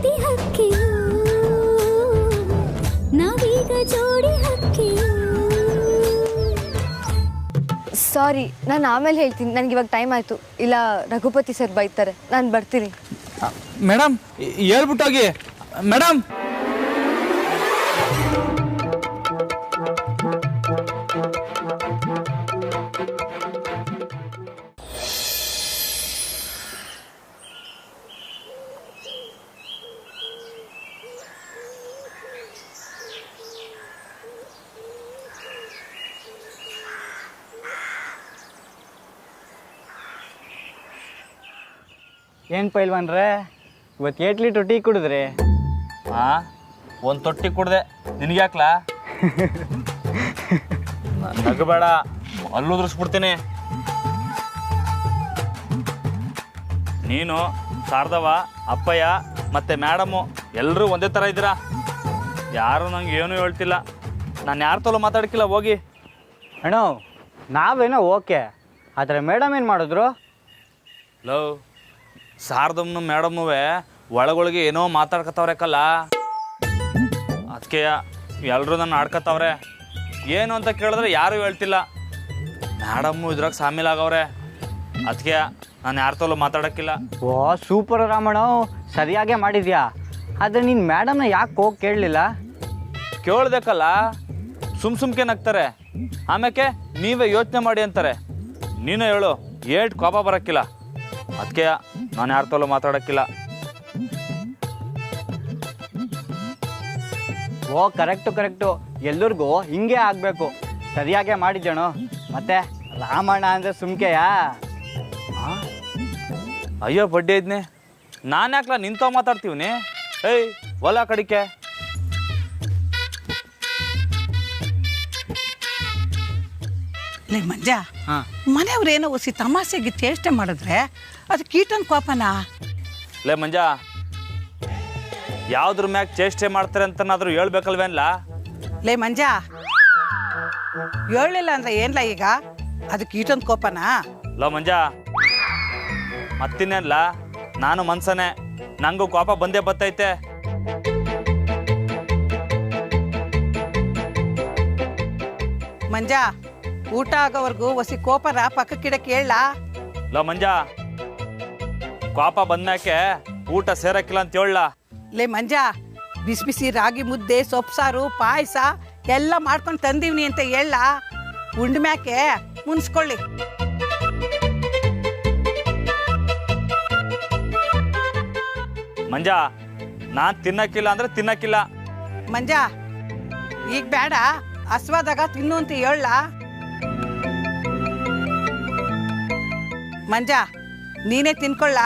ಪ್ರೀತಿ ಹಕ್ಕಿಯು ನಾವೀಗ ಜೋಡಿ ಹಕ್ಕಿಯು. ಸಾರಿ, ನಾನು ಆಮೇಲೆ ಹೇಳ್ತೀನಿ. ನನಗೆ ಇವಾಗ ಟೈಮ್ ಆಯಿತು, ಇಲ್ಲ ರಘುಪತಿ ಸರ್ ಬೈತಾರೆ. ನಾನು ಬರ್ತೀನಿ. ಮೇಡಮ್ ಹೇಳ್ಬಿಟ್ಟೋಗಿ ಮೇಡಮ್. ಏನು ಪೈಲ್ವಾನ್ರೆ, ಇವತ್ತು 8 ಲೀಟ್ರ್ ಟೀ ಕುಡಿದ್ರಿ? ಒಂದು ತೊಟ್ಟಿ ಕುಡ್ದೆ, ನಿನಗೆ ಯಾಕ್ಲಾ? ನಗಬೇಡ, ಅಲ್ಲುದ್ರಿಸ್ಬಿಡ್ತೀನಿ. ನೀನು ಶಾರದವ, ಅಪ್ಪಯ್ಯ ಮತ್ತು ಮೇಡಮು ಎಲ್ಲರೂ ಒಂದೇ ಥರ ಇದ್ದೀರಾ. ಯಾರು ನಂಗೆ ಏನೂ ಹೇಳ್ತಿಲ್ಲ. ನಾನು ಯಾರ ತಲೋ ಮಾತಾಡಕ್ಕಿಲ್ಲ, ಹೋಗಿ. ಅಣ್ಣ ನಾವೇನೋ ಓಕೆ, ಆದರೆ ಮೇಡಮ್ ಏನು ಮಾಡಿದ್ರು? ಲವ್ ಶಾರದಮ್ಮನು ಮೇಡಮ್ನೂ ಒಳಗೊಳಗೆ ಏನೋ ಮಾತಾಡ್ಕೊತವ್ರೆ ಅದಕ್ಕೆ ಎಲ್ಲರೂ ನನ್ನ ಆಡ್ಕೊತವ್ರೆ. ಏನು ಅಂತ ಕೇಳಿದ್ರೆ ಯಾರೂ ಹೇಳ್ತಿಲ್ಲ. ಮೇಡಮ್ಮು ಇದ್ರಾಗ ಸಾಮೀಲಾಗವ್ರೆ. ಅದಕ್ಕೆ ನಾನು ಯಾರ ತಲೋ ಮಾತಾಡೋಕ್ಕಿಲ್ಲ. ಓ ಸೂಪರ್ ರಾಮಣ್ಣ, ಸರಿಯಾಗೇ ಮಾಡಿದ್ಯಾ. ಆದರೆ ನೀನು ಮೇಡಮ್ನ ಯಾಕೆ ಹೋಗಿ ಕೇಳಲಿಲ್ಲ? ಕೇಳ್ಬೇಕಲ್ಲ, ಸುಮ್ಕೆ ನಗ್ತಾರೆ. ಆಮೇಲೆ ನೀವೇ ಯೋಚನೆ ಮಾಡಿ ಅಂತಾರೆ. ನೀನು ಹೇಳು, ಏಟ್ ಕೋಪ ಬರೋಕ್ಕಿಲ್ಲ. ಅದಕ್ಕೆ ನಾನು ಯಾರ ತಲೋ ಮಾತಾಡೋಕ್ಕಿಲ್ಲ. ಓ ಕರೆಕ್ಟು, ಎಲ್ಲರಿಗೂ ಹಿಂಗೆ ಆಗಬೇಕು. ಸರಿಯಾಗೇ ಮಾಡಿದ್ದೇಣು. ಮತ್ತೆ ರಾಮಣ್ಣ ಅಂದರೆ ಸುಮ್ಕೆಯಾ? ಅಯ್ಯೋ ಬಡ್ಡಿ ಐದ್ನೆ, ನಾನು ಯಾಕಲ ನಿಂತವ ಮಾತಾಡ್ತೀವಿ. ಏಯ್ ಹೊಲ ಕಡಿಕೆ. ಲೇ ಮಂಜ, ಮನೆಯವ್ರೇನೋ ಒಸಿ ತಮಾಷೆಗೆ ಚೇಷ್ಟೆ ಮಾಡಿದ್ರೆ ಅದು ಕೀಟನ್ ಕೋಪನಾ? ಲೇ ಮಂಜ, ಯಾವ್ದ್ರ ಮ್ಯಾಗ ಚೇಷ್ಟೆ ಮಾಡ್ತಾರೆ ಅಂತನಾದ್ರೂ ಹೇಳ್ಬೇಕಲ್ವೇನ್ಲ? ಲೇ ಮಂಜ, ಹೇಳಲಿಲ್ಲ ಅಂದ್ರೆ ಏನ್ಲ ಈಗ? ಅದು ಕೀಟನ್ ಕೋಪನಾ? ಲೋ ಮಂಜ, ಮತ್ತಿನ್ನೇನ್ಲ, ನಾನು ಮನ್ಸನೆ, ನಂಗೂ ಕೋಪ ಬಂದೇ ಬತ್ತೈತೆ. ಮಂಜ, ಊಟ ಆಗೋವರೆಗೂ ಒಸಿ ಕೋಪನ ಪಕ್ಕಕ್ಕಿಡಕ್ಕೆ ಹೇಳ. ಲೋ ಮಂಜ, ಕೋಪ ಬಂದ್ಮ್ಯಾಕೆ ಊಟ ಸೇರಕ್ಕಿಲ್ಲ ಅಂತ ಹೇಳ. ಲೇ ಮಂಜ, ಬಿಸಿ ಬಿಸಿ ರಾಗಿ ಮುದ್ದೆ, ಸೊಪ್ಪು ಸಾರು, ಪಾಯಸ ಎಲ್ಲ ಮಾಡ್ಕೊಂಡು ತಂದೀವ್ನಿ ಅಂತ ಹೇಳ. ಉಂಡ್ಮ್ಯಾಕೆ ಮುನ್ಸ್ಕೊಳ್ಳಿ. ಮಂಜ, ನಾನ್ ತಿನ್ನಕ್ಕಿಲ್ಲ ಅಂದ್ರೆ ತಿನ್ನಕ್ಕಿಲ್ಲ. ಮಂಜ, ಈಗ ಬೇಡ, ಹಸ್ವಾದಾಗ ತಿನ್ನು ಅಂತ ಹೇಳ. ಮಂಜ, ನೀನೇ ತಿನ್ಕೊಳ್ಳ.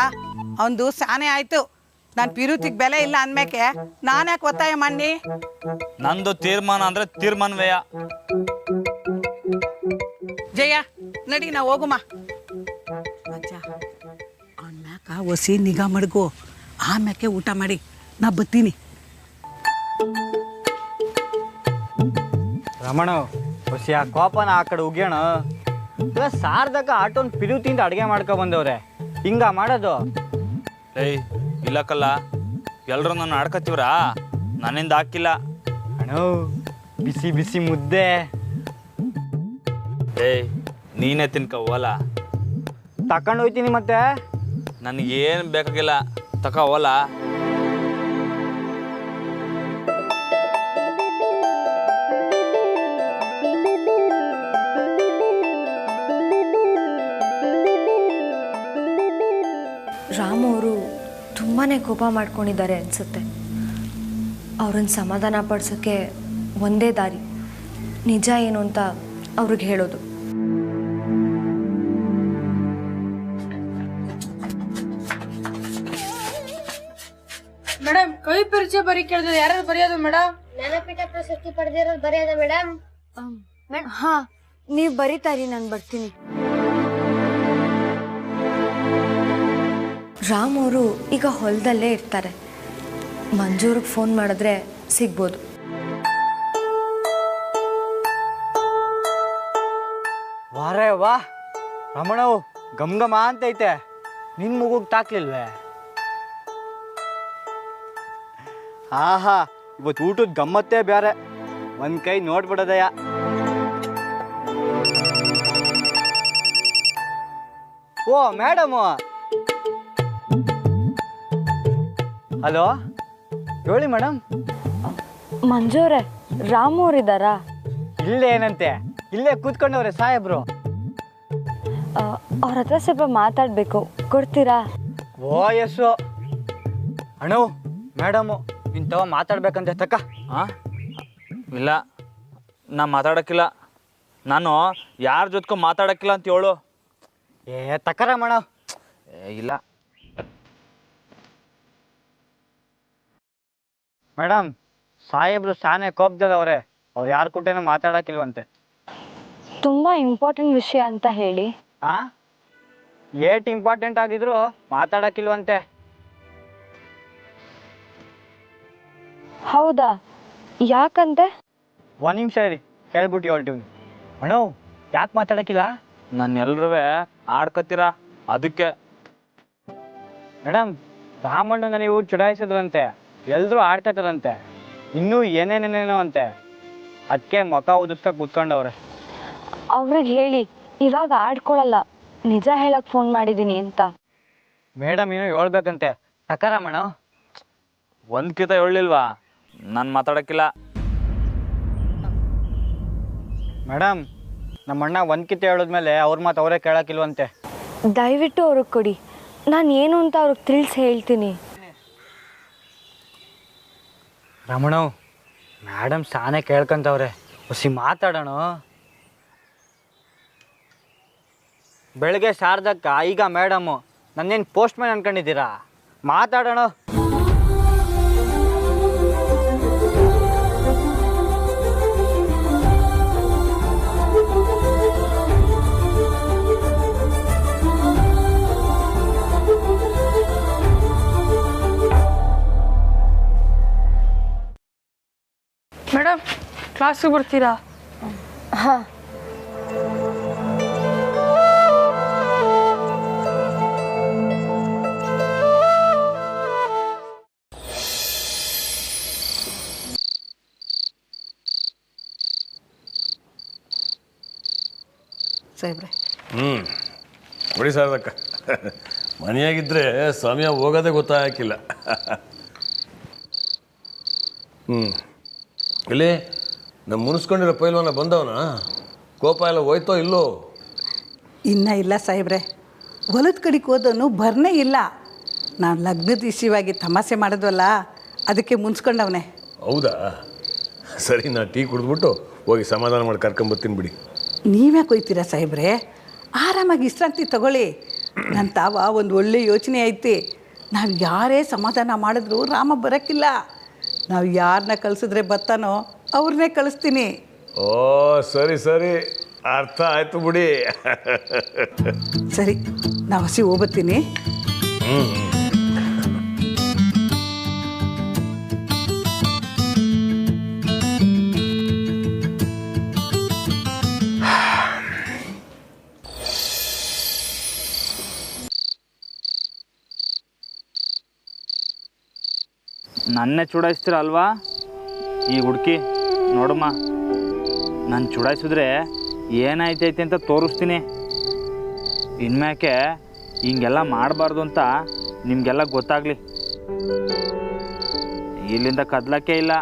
ಅವಂದು ಸಾನೆ ಆಯ್ತು. ನಾನು ಪಿರುತಿಗೆ ಬೆಲೆ ಇಲ್ಲ ಅಂದ್ಮ್ಯಾಕೆ ನಾನು ಯಾಕೆ ಒತ್ತಾಯ ಮಾಡಿ? ನಂದು ತೀರ್ಮಾನ ಅಂದ್ರೆ ತೀರ್ಮಾನವೇಯ. ಜಯ ನಡಿ, ನಾವು ಹೋಗುಮ. ಮಂಜ, ಅನ್ಮ್ಯಾಕ ಒಸಿ ನಿಗಾ ಮಡ್ಗು. ಆಮ್ಯಾಕೆ ಊಟ ಮಾಡಿ ನಾ ಬತ್ತೀನಿ. ರಮಣ, ಹೊಸಿ ಆ ಕೋಪನ ಆ ಕಡೆ ಉಗ್ಯೋಣ. ಇಲ್ಲ ಸಾರ್ದಾಗ ಆಟೋನ್ ಪಿರುತಿಂದ ಅಡುಗೆ ಮಾಡ್ಕೊ ಬಂದವ್ರೆ, ಹಿಂಗ ಮಾಡೋದು? ಏಯ್ ಇಲ್ಲಕ್ಕಲ್ಲ, ಎಲ್ಲರೂ ನನ್ನ ಆಡ್ಕತ್ತೀವ್ರ, ನನ್ನಿಂದ ಹಾಕಿಲ್ಲ. ಅಣ್ಣ ಬಿಸಿ ಬಿಸಿ ಮುದ್ದೆ. ಏಯ್ ನೀನೇ ತಿನ್ಕೋ ಹೋಲ. ತಕೊಂಡು ಹೋಯ್ತೀನಿ ಮತ್ತೆ. ನನಗೇನು ಬೇಕಾಗಿಲ್ಲ, ತಕೋ ಹೋಲ. ರಾಮು ಅವರು ತುಂಬಾ ಕೋಪ ಮಾಡ್ಕೊಂಡಿದ್ದಾರೆ ಅನಿಸುತ್ತೆ. ಅವ್ರನ್ನ ಸಮಾಧಾನ ಪಡಿಸೋಕ್ಕೆ ಒಂದೇ ದಾರಿ, ನಿಜ ಏನು ಅಂತ ಅವ್ರಿಗೆ ಹೇಳೋದು. ಮೇಡಮ್, ಕವಿ ಪರಿಚಯ ಬರೀ ಕೇಳಿದ್ರೆ ಯಾರು ಬರೆಯೋದು ಮೇಡಮ್? ಜ್ಞಾನಪೀಠ ಪ್ರಶಸ್ತಿ ಪಡೆದಿರೋದು ಬರೆಯೋದ ಮೇಡಮ್? ಹಾ, ನೀವು ಬರೀತಾರಿ, ನಾನು ಬರ್ತೀನಿ. ರಾಮ್ ಅವರು ಈಗ ಹೊಲದಲ್ಲೇ ಇರ್ತಾರೆ. ಮಂಜೂರಿಗೆ ಫೋನ್ ಮಾಡಿದ್ರೆ ಸಿಗ್ಬೋದು. ವಾರೇ ವಾ ರಮಣವು ಗಮ್ ಅಂತೈತೆ. ನಿನ್ ಮಗುಗ್ ತಾಕ್ಲಿಲ್ವೇ? ಆಹಾ ಇವತ್ತು ಊಟದ ಗಮ್ಮತ್ತೇ ಬೇರೆ. ಒಂದು ಕೈ ನೋಡ್ಬಿಡೋದಯ್ಯ. ಓ ಮೇಡಮು, ಹಲೋ ಹೇಳಿ ಮೇಡಮ್. ಮಂಜೂರೇ, ರಾಮು ಅವರಿದ್ದಾರಾ? ಇಲ್ಲೇ ಏನಂತೆ, ಇಲ್ಲೇ ಕೂತ್ಕೊಂಡವ್ರೆ ಸಾಹೇಬ್ರು. ಅವ್ರ ಹತ್ರ ಸ್ವಲ್ಪ ಮಾತಾಡಬೇಕು, ಕೊಡ್ತೀರಾ? ಓ ಎಸ್ಸು ಅಣ್ಣು ಮೇಡಮು ಇಂಥವ ಮಾತಾಡ್ಬೇಕಂತೆ ತಕ್ಕ. ಹಾಂ ಇಲ್ಲ, ನಾನು ಮಾತಾಡೋಕ್ಕಿಲ್ಲ. ನಾನು ಯಾರ ಜೊತೆಗೂ ಮಾತಾಡೋಕ್ಕಿಲ್ಲ ಅಂತ ಹೇಳು. ತಕ್ಕರ ಮೇಡ. ಇಲ್ಲ ಮೇಡಮ್, ಸಾಹೇಬ್ರು ಸಾನೆ ಕೋಪದವ್ರೆ. ಅವ್ರು ಯಾರ ಕೂಟೇನೂ ಮಾತಾಡೋಕ್ಕಿಲ್ವಂತೆ. ತುಂಬ ಇಂಪಾರ್ಟೆಂಟ್ ವಿಷಯ ಅಂತ ಹೇಳಿ. ಏಟ್ ಇಂಪಾರ್ಟೆಂಟ್ ಆಗಿದ್ರು ಮಾತಾಡೋಕ್ಕಿಲ್ವಂತೆ. ಹೌದಾ, ಯಾಕಂತೆ? ಒಂದು ನಿಮಿಷ ಇರಿ, ಹೇಳ್ಬಿಟ್ಟು ಹೊರಟಿವ್ನಿ. ಅಣ್ಣ ಯಾಕೆ ಮಾತಾಡೋಕ್ಕಿಲ್ಲ? ನಾನು ಎಲ್ರೂ ಆಡ್ಕೊತೀರ ಅದಕ್ಕೆ. ಮೇಡಮ್, ರಾಮಣ್ಣನ ನೀವು ಚುಡಾಯಿಸಿದ್ರಂತೆ, ಎಲ್ಲರೂ ಆಡ್ತಾರಂತೆ, ಇನ್ನೂ ಏನೇನೇನೇನೋ ಅಂತೆ. ಅದಕ್ಕೆ ಮುಖ ಉದಿಸ್ತಾ ಕೂತ್ಕೊಂಡವ್ರೆ. ಅವ್ರಿಗೆ ಹೇಳಿ ಇವಾಗ ಆಡ್ಕೊಳಲ್ಲ, ನಿಜ ಹೇಳಕ್ ಫೋನ್ ಮಾಡಿದ್ದೀನಿ ಅಂತ. ಮೇಡಮ್ ಏನೋ ಹೇಳ್ಬೇಕಂತೆ. ತಕರಮ್ಮಣ ಒಂದು ಕಿತ ಹೇಳಿಲ್ವಾ? ನಾನು ಮಾತಾಡೋಕ್ಕಿಲ್ಲ. ಮೇಡಮ್, ನಮ್ಮಣ್ಣ ಒಂದು ಕಿತ್ತ ಹೇಳಿದ್ಮೇಲೆ ಅವ್ರ ಮಾತು ಅವರೇ ಕೇಳೋಕ್ಕಿಲ್ವಂತೆ. ದಯವಿಟ್ಟು ಅವ್ರಿಗೆ ಕೊಡಿ, ನಾನು ಏನು ಅಂತ ಅವ್ರಿಗೆ ತಿಳಿಸಿ ಹೇಳ್ತೀನಿ. ರಮಣ, ಮೇಡಮ್ ಸಾನೆ ಕೇಳ್ಕೊಂತವ್ರೆ, ಹೊಸಿ ಮಾತಾಡೋಣ. ಬೆಳಗ್ಗೆ ಶಾರದಕ್ಕ, ಈಗ ಮೇಡಮು. ನನ್ನೇನು ಪೋಸ್ಟ್ ಮ್ಯಾನ್ ಅನ್ಕೊಂಡಿದ್ದೀರಾ? ಮಾತಾಡೋಣ. ಮೇಡಮ್, ಕ್ಲಾಸಿಗೆ ಬರ್ತೀರಾ? ಹಾಂ. ಸಾಹೇಬ್ರೆ, ಕೊಡಿ ಸಾರದಕ್ಕ. ಮನೆಯಾಗಿದ್ದರೆ ಸಮಯ ಹೋಗೋದೇ ಗೊತ್ತಾಗಿಲ್ಲ. ಇಲ್ಲಿ ನಮ್ಮ ಮುನಿಸ್ಕೊಂಡಿರೋ ಪೈಲ್ವನ ಬಂದವನ? ಕೋಪ ಎಲ್ಲ ಹೋಯ್ತೋ ಇಲ್ಲೋ? ಇನ್ನೂ ಇಲ್ಲ ಸಾಹೇಬ್ರೆ, ಹೊಲದ ಕಡೆಗೆ ಹೋದವನು ಬರ್ನೇ ಇಲ್ಲ. ನಾನು ಲಗ್ನದ ವಿಷಯವಾಗಿ ತಮಾಷೆ ಮಾಡಿದ್ವಲ್ಲ, ಅದಕ್ಕೆ ಮುನ್ಸ್ಕೊಂಡವನೆ. ಹೌದಾ? ಸರಿ, ನಾನು ಟೀ ಕುಡಿದ್ಬಿಟ್ಟು ಹೋಗಿ ಸಮಾಧಾನ ಮಾಡಿ ಕರ್ಕೊಂಬರ್ತೀನಿ ಬಿಡಿ. ನೀವ್ಯಾಕೆ ಹೋಯ್ತೀರಾ ಸಾಹೇಬ್ರೆ? ಆರಾಮಾಗಿ ವಿಶ್ರಾಂತಿ ತಗೊಳ್ಳಿ. ನನ್ನ ತಾವ ಒಂದು ಒಳ್ಳೆ ಯೋಚನೆ ಐತಿ. ನಾವು ಯಾರೇ ಸಮಾಧಾನ ಮಾಡಿದ್ರು ರಾಮ ಬರೋಕ್ಕಿಲ್ಲ. ನಾವು ಯಾರನ್ನ ಕಳಿಸಿದ್ರೆ ಬರ್ತಾನೋ ಅವ್ರನ್ನೇ ಕಳಿಸ್ತೀನಿ. ಓ ಸರಿ ಸರಿ, ಅರ್ಥ ಆಯ್ತು ಬಿಡಿ. ಸರಿ, ನಾವು ಹಸಿ ಹೋಗ್ಬತ್ತೀನಿ. ನನ್ನೇ ಚುಡಾಯಿಸ್ತೀರ ಅಲ್ವಾ ಈ ಹುಡುಕಿ? ನೋಡಮ್ಮ, ನಾನು ಚುಡಾಯಿಸಿದ್ರೆ ಏನಾಯ್ತೈತೆ ಅಂತ ತೋರಿಸ್ತೀನಿ. ಇನ್ಮ್ಯಾಕೆ ಹಿಂಗೆಲ್ಲ ಮಾಡಬಾರ್ದು ಅಂತ ನಿಮಗೆಲ್ಲ ಗೊತ್ತಾಗಲಿ. ಇಲ್ಲಿಂದ ಕದಲಕ್ಕೆ ಇಲ್ಲ.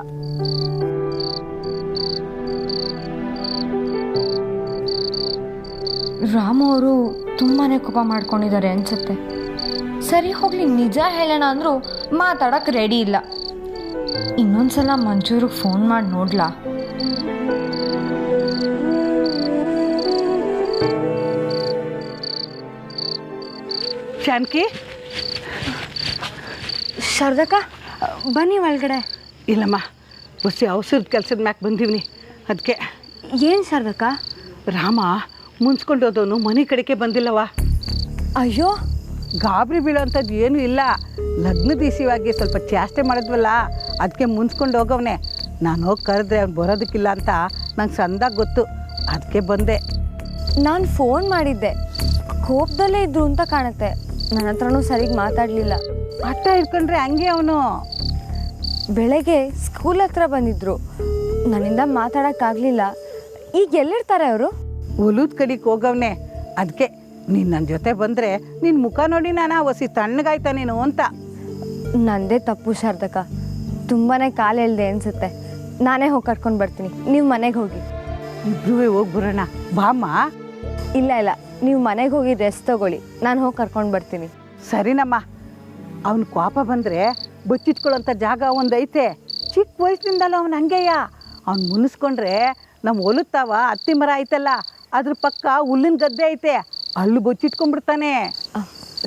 ರಾಮು ಅವರು ತುಂಬಾ ಕೋಪ ಮಾಡ್ಕೊಂಡಿದ್ದಾರೆ ಅನ್ಸುತ್ತೆ. ಸರಿ ಹೋಗ್ಲಿ, ನಿಜ ಹೇಳೋಣ ಅಂದರೂ ಮಾತಾಡೋಕ್ಕೆ ರೆಡಿ ಇಲ್ಲ. ಇನ್ನೊಂದ್ಸಲ ಮಂಜೂರಿಗೆ ಫೋನ್ ಮಾಡಿ ನೋಡ್ಲಾ? ಶಾನ್ಕಿ, ಶಾರದಕ್ಕ ಬನ್ನಿ ಒಳಗಡೆ. ಇಲ್ಲಮ್ಮ, ಹೊಸ ಔಷಧದ ಕೆಲಸದ ಮ್ಯಾಕೆ ಬಂದೀವ್ನಿ. ಅದಕ್ಕೆ. ಏನು ಶಾರದಕ್ಕ? ರಾಮ ಮುನ್ಸ್ಕೊಂಡು ಹೋದವನು ಮನೆ ಕಡೆಗೆ ಬಂದಿಲ್ಲವ. ಅಯ್ಯೋ, ಗಾಬರಿ ಬೀಳೋಂಥದ್ದು ಏನೂ ಇಲ್ಲ. ಲಗ್ನದ ವಿಷಯವಾಗಿ ಸ್ವಲ್ಪ ಚಾಷ್ಟೆ ಮಾಡಿದ್ವಲ್ಲ, ಅದಕ್ಕೆ ಮುನ್ಸ್ಕೊಂಡು ಹೋಗವನೆ. ನಾನು ಹೋಗಿ ಕರೆದ್ರೆ ಅವ್ನು ಬರೋದಕ್ಕಿಲ್ಲ ಅಂತ ನಂಗೆ ಸಂದಾಗ ಗೊತ್ತು, ಅದಕ್ಕೆ ಬಂದೆ. ನಾನು ಫೋನ್ ಮಾಡಿದ್ದೆ, ಕೋಪದಲ್ಲೇ ಇದ್ರು ಅಂತ ಕಾಣುತ್ತೆ. ನನ್ನ ಹತ್ರನೂ ಸರಿಗೆ ಮಾತಾಡಲಿಲ್ಲ. ಹಠ ಇಟ್ಕೊಂಡ್ರೆ ಹಂಗೆ ಅವನು. ಬೆಳಗ್ಗೆ ಸ್ಕೂಲ್ ಹತ್ರ ಬಂದಿದ್ರು, ನನ್ನಿಂದ ಮಾತಾಡೋಕ್ಕಾಗಲಿಲ್ಲ. ಈಗ ಎಲ್ಲಿರ್ತಾರೆ ಅವರು? ಹೊಲದ ಕಡೆಗೆ ಹೋಗವ್ನೆ. ಅದಕ್ಕೆ ನೀನು ನನ್ನ ಜೊತೆ ಬಂದರೆ ನಿನ್ನ ಮುಖ ನೋಡಿ ನಾನು ಹೊಸಿ ತಣ್ಣಗಾಯ್ತಾ ನೀನು ಅಂತ. ನಂದೇ ತಪ್ಪು ಶಾರದಕ್ಕ, ತುಂಬಾ ಕಾಲು ಎಳ್ದೆ ಅನಿಸುತ್ತೆ. ನಾನೇ ಹೋಗಿ ಕರ್ಕೊಂಡು ಬರ್ತೀನಿ, ನೀವು ಮನೆಗೆ ಹೋಗಿ. ಇಬ್ಬರೂ ಹೋಗಿ ಬರೋಣ ಬಾಮ್ಮ. ಇಲ್ಲ ಇಲ್ಲ, ನೀವು ಮನೆಗೆ ಹೋಗಿ ರೆಸ್ಟ್ ತಗೊಳ್ಳಿ, ನಾನು ಹೋಗಿ ಕರ್ಕೊಂಡು ಬರ್ತೀನಿ. ಸರಿನಮ್ಮ. ಅವನ ಕೋಪ ಬಂದರೆ ಬಚ್ಚಿಟ್ಕೊಳ್ಳೋಂಥ ಜಾಗ ಒಂದೈತೆ. ಚಿಕ್ಕ ವಯಸ್ಸಿನಿಂದಲೂ ಅವನು ಹಂಗೆಯ. ಅವ್ನು ಮುನಿಸ್ಕೊಂಡ್ರೆ ನಮ್ಮ ಹೊಲುತ್ತಾವ ಹತ್ತಿ ಮರ ಐತಲ್ಲ, ಅದ್ರ ಪಕ್ಕ ಹುಲ್ಲಿನ ಗದ್ದೆ ಐತೆ, ಅಲ್ಲಿ ಬಚ್ಚಿಟ್ಕೊಂಡ್ಬಿಡ್ತಾನೆ.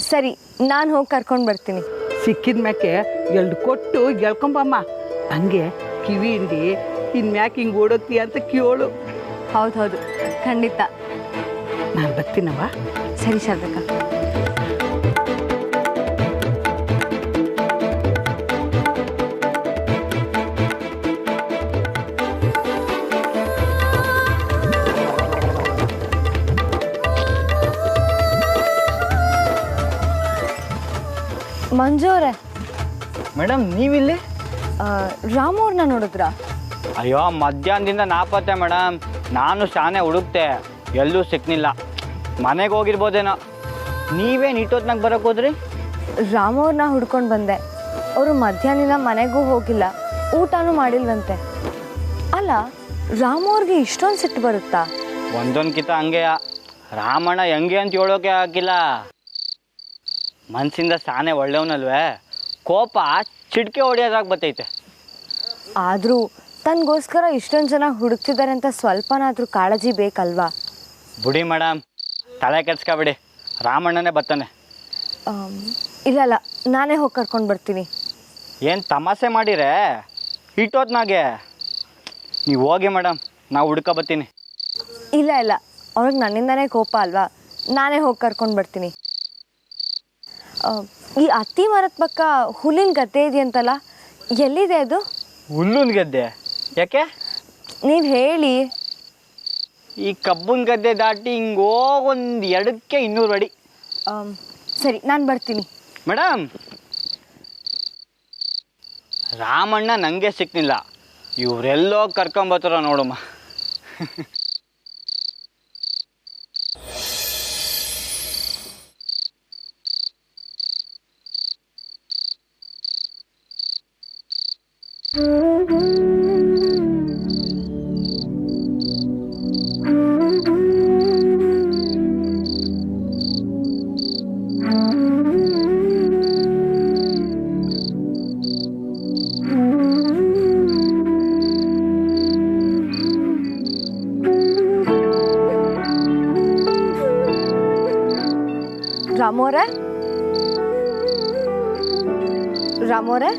ಸರಿ, ನಾನು ಹೋಗಿ ಕರ್ಕೊಂಡು ಬರ್ತೀನಿ. ಸಿಕ್ಕಿದ ಮ್ಯಾಕೆ 2 ಕೊಟ್ಟು ಗೆಳ್ಕೊಂಬಮ್ಮ. ಹಂಗೆ ಕಿವಿ ಹಿಂಡಿ ಇನ್ಮ್ಯಾಕೆ ಹಿಂಗೆ ಓಡೋಗ್ತೀಯ ಅಂತ ಕೇಳು. ಹೌದು, ಖಂಡಿತ. ನಾನು ಬರ್ತೀನವ್ವ. ಸರಿ ಶಾರದಕ್ಕ. ಮಂಜು ಅವರೇ. ಮೇಡಮ್ ನೀವಿಲ್ಲಿ? ರಾಮು ಅವ್ರನ್ನ ನೋಡಿದ್ರಾ? ಅಯ್ಯೋ ಮಧ್ಯಾಹ್ನದಿಂದ ನಾಪತ್ತೆ ಮೇಡಮ್. ನಾನು ಶಾನೆ ಹುಡುಕ್ತೆ, ಎಲ್ಲೂ ಸಿಕ್ನಿಲ್ಲ. ಮನೆಗೆ ಹೋಗಿರ್ಬೋದೇನೋ. ನೀವೇನು ಇಟ್ಟೊತ್ನಾಗ ಬರೋಕೆ ಹೋದ್ರಿ? ರಾಮು ಅವ್ರನ್ನ ಹುಡ್ಕೊಂಡು ಬಂದೆ. ಅವರು ಮಧ್ಯಾಹ್ನದಿಂದ ಮನೆಗೂ ಹೋಗಿಲ್ಲ, ಊಟನೂ ಮಾಡಿಲ್ವಂತೆ. ಅಲ್ಲ, ರಾಮು ಅವ್ರಿಗೆ ಇಷ್ಟೊಂದು ಸಿಟ್ಟು ಬರುತ್ತಾ? ಒಂದೊಂದ್ಕಿತ ಹಂಗೆಯ. ರಾಮಣ್ಣ ಹೆಂಗೆ ಅಂತ ಹೇಳೋಕೆ ಆಗಿಲ್ಲ. ಮನಸ್ಸಿಂದ ಸಾನೆ ಒಳ್ಳೆಯವನಲ್ವೇ, ಕೋಪ ಚಿಟಿಕೆ ಹೊಡೆಯೋದಾಗ ಬರ್ತೈತೆ. ಆದರೂ ತನಗೋಸ್ಕರ ಇಷ್ಟೊಂದು ಜನ ಹುಡುಕ್ತಿದ್ದಾರೆ ಅಂತ ಸ್ವಲ್ಪನಾದರೂ ಕಾಳಜಿ ಬೇಕಲ್ವಾ? ಬಿಡಿ ಮೇಡಮ್, ತಲೆ ಕೆಡ್ಸ್ಕೊಬಿಡಿ, ರಾಮಣ್ಣನೇ ಬರ್ತಾನೆ. ಇಲ್ಲ, ನಾನೇ ಹೋಗಿ ಕರ್ಕೊಂಡು ಬರ್ತೀನಿ. ಏನು ತಮಾಷೆ ಮಾಡಿರೇ ಇಟ್ಟೋತ್ನಾಗೆ? ನೀವು ಹೋಗಿ ಮೇಡಮ್, ನಾವು ಹುಡ್ಕೊ ಬರ್ತೀನಿ. ಇಲ್ಲ, ಅವ್ರಿಗೆ ನನ್ನಿಂದನೇ ಕೋಪ ಅಲ್ವಾ, ನಾನೇ ಹೋಗಿ ಕರ್ಕೊಂಡು ಬರ್ತೀನಿ. ಈ ಹತ್ತಿ ಮರದ ಪಕ್ಕ ಹುಲ್ಲಿನ ಗದ್ದೆ ಇದೆಯಂತಲ್ಲ, ಎಲ್ಲಿದೆ ಅದು? ಹುಲ್ಲಿನ ಗದ್ದೆ ಯಾಕೆ? ನೀವು ಹೇಳಿ. ಈ ಕಬ್ಬನ್ ಗದ್ದೆ ದಾಟಿ ಹಿಂಗೆ ಹೋಗೊಂದು 2ಕ್ಕೆ 200 ಅಡಿ. ಸರಿ, ನಾನು ಬರ್ತೀನಿ. ಮೇಡಮ್, ರಾಮಣ್ಣ ನನಗೆ ಸಿಕ್ನಿಲ್ಲ, ಇವರೆಲ್ಲೋ ಕರ್ಕೊಂಬತ್ತಾರ ನೋಡಮ್ಮ. ರಾಮೋರೆ, ರಾಮೋರೆ,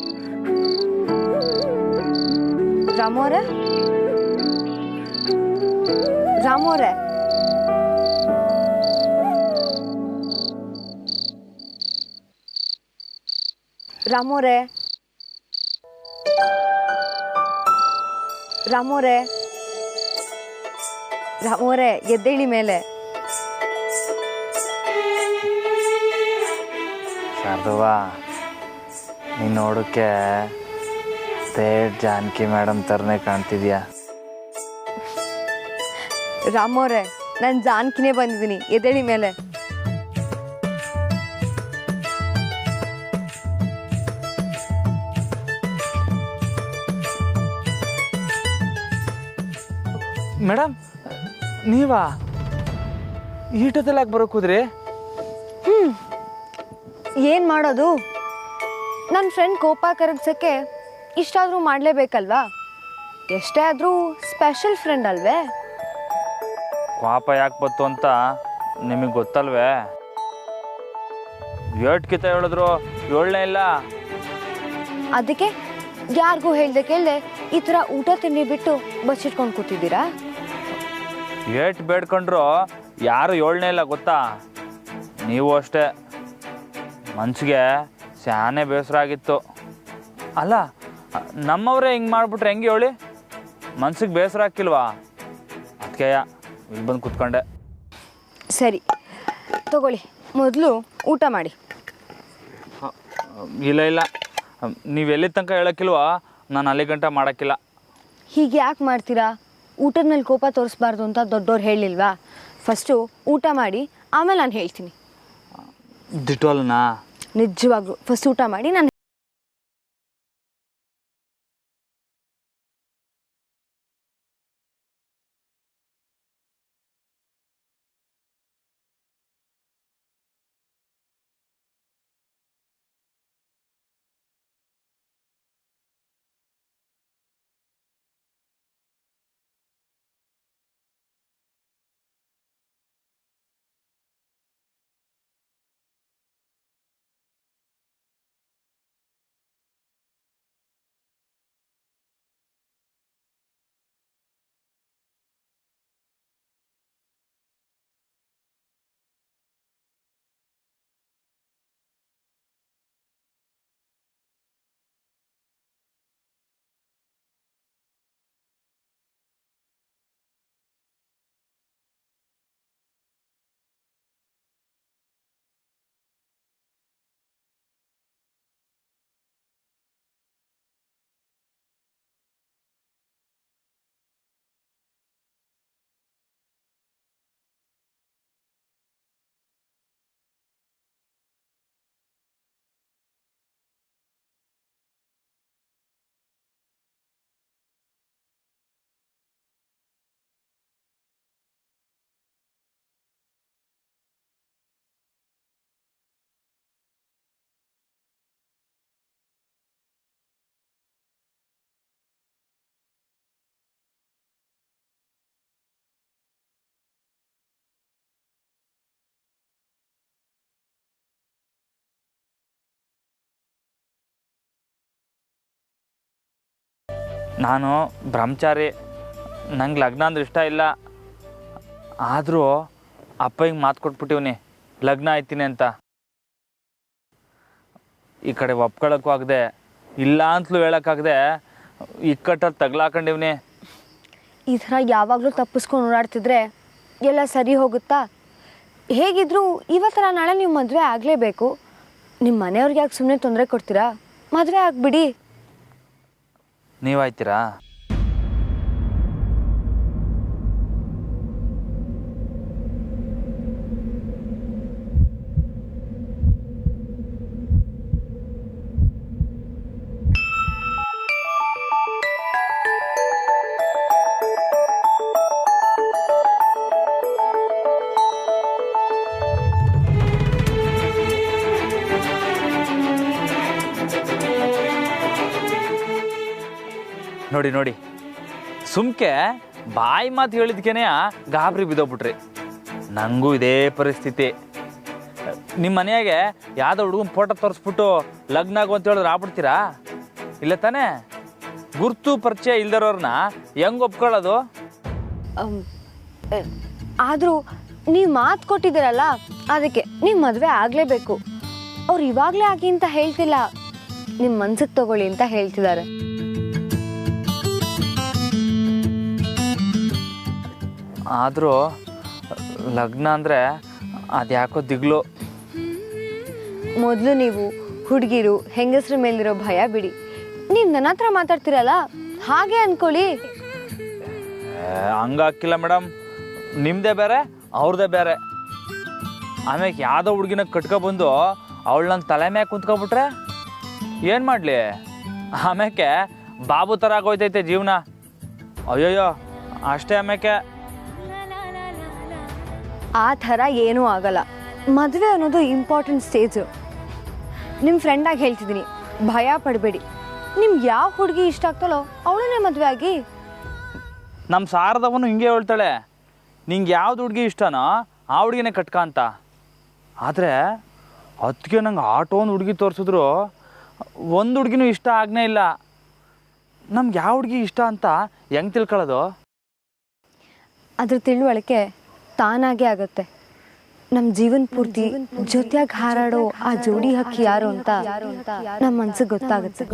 ರಾಮೋರೆ, ರಾಮೋರೆ. ರಾಮೋರೆ, ರಾಮೋರೆ, ರಾಮೋರೆ, ಎದ್ದೇಳಿ ಮೇಲೆ. ಶಾರದವ್ವ, ನೀನು ನೋಡೋಕ್ಕೆ ಥೇಟ್ ಜಾನಕಿ ಮೇಡಮ್ ಥರನೇ ಕಾಣ್ತಿದ್ಯಾ? ರಾಮೋರೆ, ನಾನು ಜಾನಕಿನೇ ಬಂದಿದ್ದೀನಿ, ಎದ್ದೇಳಿ ಮೇಲೆ. ಮೇಡಮ್, ನೀವಾ ಈಟದಲ್ಲಾಗ ಬರೋಕೆ ಹೋದ್ರಿ? ಏನು ಮಾಡೋದು, ನನ್ನ ಫ್ರೆಂಡ್ ಕೋಪ ಕರಗ್ಸೋಕ್ಕೆ ಇಷ್ಟಾದರೂ ಮಾಡಲೇಬೇಕಲ್ವಾ? ಎಷ್ಟೇ ಆದರೂ ಸ್ಪೆಷಲ್ ಫ್ರೆಂಡ್ ಅಲ್ವೇ? ಕೋಪ ಯಾಕೆ ಬಂತು ಅಂತ ನಿಮಗೆ ಗೊತ್ತಲ್ವೇ? 8 ಕಿತ ಹೇಳಿದ್ರು 7ನೇ ಇಲ್ಲ. ಅದಕ್ಕೆ ಯಾರಿಗೂ ಹೇಳ್ದೆ ಕೇಳ್ದೆ ಈ ಥರ ಊಟ ತಿಂಡಿ ಬಿಟ್ಟು ಬಚ್ಚಿಟ್ಕೊಂಡು ಕೂತಿದ್ದೀರಾ? 8 ಬೇಡ್ಕೊಂಡ್ರು ಯಾರು 7ನೇ ಇಲ್ಲ ಗೊತ್ತಾ? ನೀವು ಅಷ್ಟೇ. ಮನ್ಸಿಗೆ ಸ್ಯಾನೆ ಬೇಸರ ಆಗಿತ್ತು. ಅಲ್ಲ, ನಮ್ಮವರೇ ಹಿಂಗೆ ಮಾಡಿಬಿಟ್ರೆ ಹೆಂಗೆ ಹೇಳಿ? ಮನ್ಸಿಗೆ ಬೇಸರ ಹಾಕಿಲ್ವಾ? ಅದಕ್ಕೆ ಇಲ್ಲಿ ಬಂದು ಕೂತ್ಕೊಂಡೆ. ಸರಿ ತಗೊಳ್ಳಿ, ಮೊದಲು ಊಟ ಮಾಡಿ. ಇಲ್ಲ, ನೀವು ಎಲ್ಲಿ ತನಕ ಹೇಳೋಕ್ಕಿಲ್ವಾ ನಾನು ಅಲ್ಲಿ ಗಂಟ ಮಾಡೋಕ್ಕಿಲ್ಲ. ಹೀಗೆ ಯಾಕೆ ಮಾಡ್ತೀರಾ? ಊಟದ ಮೇಲೆ ಕೋಪ ತೋರಿಸ್ಬಾರ್ದು ಅಂತ ದೊಡ್ಡವ್ರು ಹೇಳಿಲ್ವಾ? ಫಸ್ಟು ಊಟ ಮಾಡಿ ಆಮೇಲೆ ನಾನು ಹೇಳ್ತೀನಿ. ದಿಟ್ಟೋಲ್ನಾ? ನಿಜವಾಗ್ಲೂ ಫಸ್ಟ್ ಊಟ ಮಾಡಿ ನಾನು ನಾನು ಬ್ರಹ್ಮಚಾರಿ, ನಂಗೆ ಲಗ್ನ ಅಂದ್ರೆ ಇಷ್ಟ ಇಲ್ಲ. ಆದರೂ ಅಪ್ಪಗೆ ಮಾತು ಕೊಟ್ಬಿಟ್ಟಿವ್ನಿ ಲಗ್ನ ಆಯ್ತೀನಿ ಅಂತ. ಈ ಕಡೆ ಒಪ್ಕೊಳ್ಳೋಕ್ಕೂ ಆಗದೆ, ಇಲ್ಲ ಅಂತಲೂ ಹೇಳೋಕ್ಕಾಗದೆ ಇಕ್ಕಟ್ಟಲ್ಲಿ ತಗ್ಲಾಕೊಂಡಿವ್ನಿ. ಈ ಥರ ಯಾವಾಗಲೂ ತಪ್ಪಿಸ್ಕೊಂಡು ಓಡಾಡ್ತಿದ್ರೆ ಎಲ್ಲ ಸರಿ ಹೋಗುತ್ತಾ? ಹೇಗಿದ್ದರೂ ಇವತ್ತರ ನಾಳೆ ನೀವು ಮದುವೆ ಆಗಲೇಬೇಕು. ನಿಮ್ಮ ಮನೆಯವ್ರಿಗೆ ಯಾಕೆ ಸುಮ್ಮನೆ ತೊಂದರೆ ಕೊಡ್ತೀರಾ? ಮದುವೆ ಆಗಿಬಿಡಿ. ನೀವಾಯ್ತೀರಾ? ನೋಡಿ ನೋಡಿ, ಸುಮ್ಕೆ ಬಾಯಿ ಮಾತು ಹೇಳಿದ್ಕೇನೆ ಗಾಬರಿ ಬಿದ್ದೋಗ್ಬಿಟ್ರಿ. ನನಗೂ ಇದೇ ಪರಿಸ್ಥಿತಿ. ನಿಮ್ಮ ಮನೆಯಾಗೆ ಯಾವುದೋ ಹುಡುಗನ ಫೋಟೋ ತೋರಿಸ್ಬಿಟ್ಟು ಲಗ್ನ ಆಗು ಅಂತ ಹೇಳಿದ್ರೆ ಆಗ್ಬಿಡ್ತೀರಾ? ಇಲ್ಲ ತಾನೇ? ಗುರ್ತು ಪರಿಚಯ ಇಲ್ದಿರೋರ್ನ ಹೆಂಗೆ ಒಪ್ಕೊಳ್ಳೋದು? ಆದರೂ ನೀವು ಮಾತು ಕೊಟ್ಟಿದ್ದೀರಲ್ಲ, ಅದಕ್ಕೆ ನೀವು ಮದುವೆ ಆಗಲೇಬೇಕು. ಅವ್ರು ಇವಾಗಲೇ ಆಗಿ ಅಂತ ಹೇಳ್ತಿಲ್ಲ, ನಿಮ್ಮ ಮನ್ಸಿಗೆ ತಗೊಳ್ಳಿ ಅಂತ ಹೇಳ್ತಿದ್ದಾರೆ. ಆದರೂ ಲಗ್ನ ಅಂದರೆ ಅದ್ಯಾಕೋ ದಿಗ್ಲು. ಮೊದಲು ನೀವು ಹುಡುಗಿರು ಹೆಂಗಸ್ರ ಮೇಲಿರೋ ಭಯ ಬಿಡಿ. ನೀವು ನನ್ನ ಹತ್ರ ಮಾತಾಡ್ತೀರಲ್ಲ, ಹಾಗೆ ಅಂದ್ಕೊಳ್ಳಿ. ಹಂಗಾಕಿಲ್ಲ ಮೇಡಮ್, ನಿಮ್ಮದೇ ಬೇರೆ ಅವ್ರದ್ದೇ ಬೇರೆ. ಆಮೇಲೆ ಯಾವುದೋ ಹುಡುಗಿನ ಕಟ್ಕೊಬಂದು ಅವಳು ನನ್ನ ತಲೆ ಮ್ಯಾಗ ಕುಂತ್ಕೊಬಿಟ್ರೆ ಏನು ಮಾಡಲಿ? ಆಮೇಲೆ ಬಾಬು ಥರ ಆಗೋಯ್ತೈತೆ ಜೀವನ. ಅಯ್ಯೋಯ್ಯೋ ಅಷ್ಟೇ. ಆಮೇಲೆ ಆ ಥರ ಏನೂ ಆಗಲ್ಲ. ಮದುವೆ ಅನ್ನೋದು ಇಂಪಾರ್ಟೆಂಟ್ ಸ್ಟೇಜು. ನಿಮ್ಮ ಫ್ರೆಂಡಾಗಿ ಹೇಳ್ತಿದ್ದೀನಿ, ಭಯ ಪಡಬೇಡಿ. ನಿಮ್ಗೆ ಯಾವ ಹುಡುಗಿ ಇಷ್ಟ ಆಗ್ತಾಳೋ ಅವಳನ್ನೇ ಮದುವೆ ಆಗಿ. ನಮ್ಮ ಸಾರದವನು ಹಿಂಗೆ ಹೇಳ್ತಾಳೆ, ನಿಂಗೆ ಯಾವ್ದು ಹುಡುಗಿ ಇಷ್ಟನೋ ಆ ಹುಡುಗಿನೇ ಕಟ್ಕ ಅಂತ. ಆದರೆ ಅದಕ್ಕೆ ನಂಗೆ ಒಂದು ಹುಡುಗಿ ತೋರಿಸಿದ್ರು ಒಂದು ಹುಡುಗಿನೂ ಇಷ್ಟ ಆಗನೇ ಇಲ್ಲ. ನಮ್ಗೆ ಯಾವ ಹುಡುಗಿ ಇಷ್ಟ ಅಂತ ಹೆಂಗೆ ತಿಳ್ಕೊಳ್ಳೋದು? ಅದ್ರ ತಿಳುವಳಿಕೆ ತಾನಾಗೇ ಆಗುತ್ತೆ. ನಮ್ಮ ಜೀವನ ಪೂರ್ತಿ ಜೊತೆಯಾಗಿ ಹಾರಾಡೋ ಆ ಜೋಡಿ ಹಕ್ಕಿ ಯಾರು ಅಂತ ನಮ್ಮ ಮನ್ಸಿಗೆ ಗೊತ್ತಾಗುತ್ತೆ.